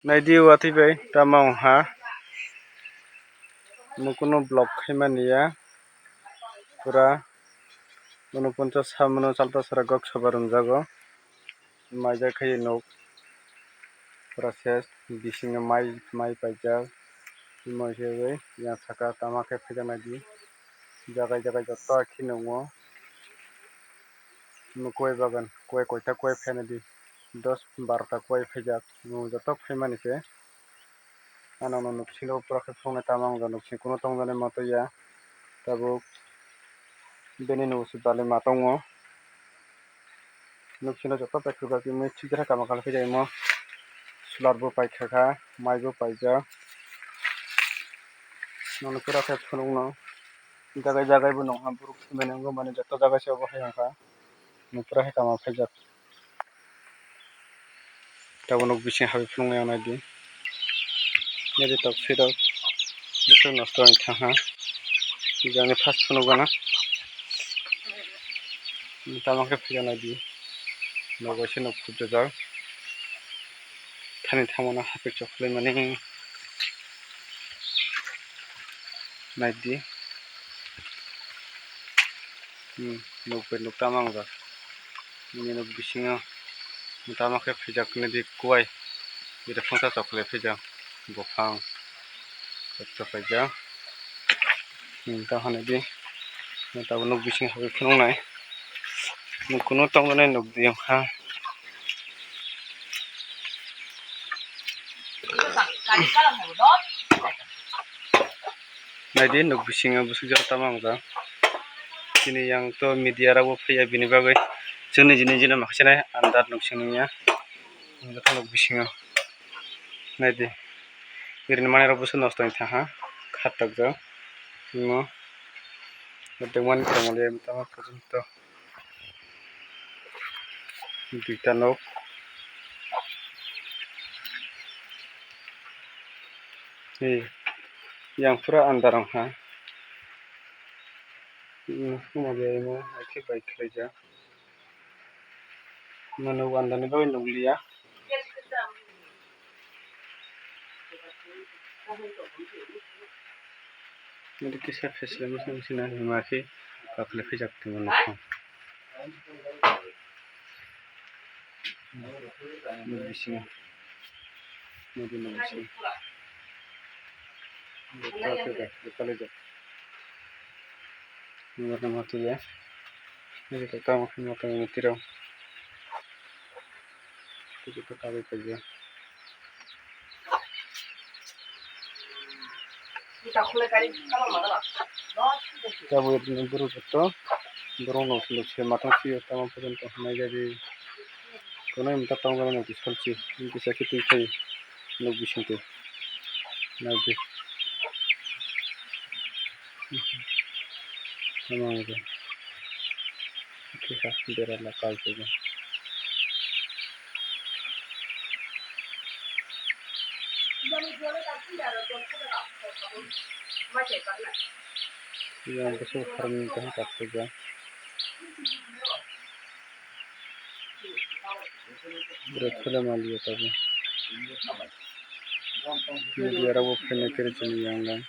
Naidi wati bai tamau ha mukuno block khaimaniya pura mono 50 samono salta sara gok sabar jago maija khai nok pura ses bisingo mai paijak moisebai yang saka tama khe phijaknai di jagai jagai joto khilongo koi bagan koi koita koi phaina di 10-12 ta koi phijakh joto phaimani se ano no nuksingo pura khe phunai tamang ja nuksin kuno tongjani matoya tabuk bini nusi bali matongo nuksino joto petrol bagi mui chidra kama kala phijaimo solar bo paithaka mai bo paijak nono pura khe phunukno jagai jagai bo nongha buruk thunengo mane joto jagai se obo hayangkha pura khe tama phijakh tabo nok bising habi phunuknai onai di nedi tok sirok bising nosto ongthaha jani first phunukgana tama khe phijaknai di nogo se nok phujajak thani thamono hapik choklai mani naidi nok bai nok tama ongjak ni nok bisingo tama khe phijakh nedi kowai ida phangsa choklai phijakh buphang joto paijak tahonne di tabo nok bising habi phunuknai kuno tongjanai nok di ha naidi nok bisingo busukjak tama ongjak tini yang to media rok bo phiya bini bagui chwng niji no makhasanai andar nuk singya joto nok bisingo naidi irin manei rok boso nosto ongthaha khat tokjak timo tongmani tonglaia tamo porjonto duita nok yang pura andar ongha sumajaimo haike bai khalaijak mano andar ni bagui nukliya nedi kisa pheslai sina himakhe kakhwlai phijakh tongmo nukho nok bisingo nedi nok bisingo kalaijak nungya matuya nedi to tamo khe matongo tirok joto kabai paijak tabo irin borok joto borok nokse matang sio tamo porjonto naijari kunui wngta tongjani nok salchi kisa khe tui khai nok bisingtwi naidi tamang ja kisa berala kaltwja yang boso farming khe kattwijak borok khela maliya tabo media rok bo phainai khe chini yang.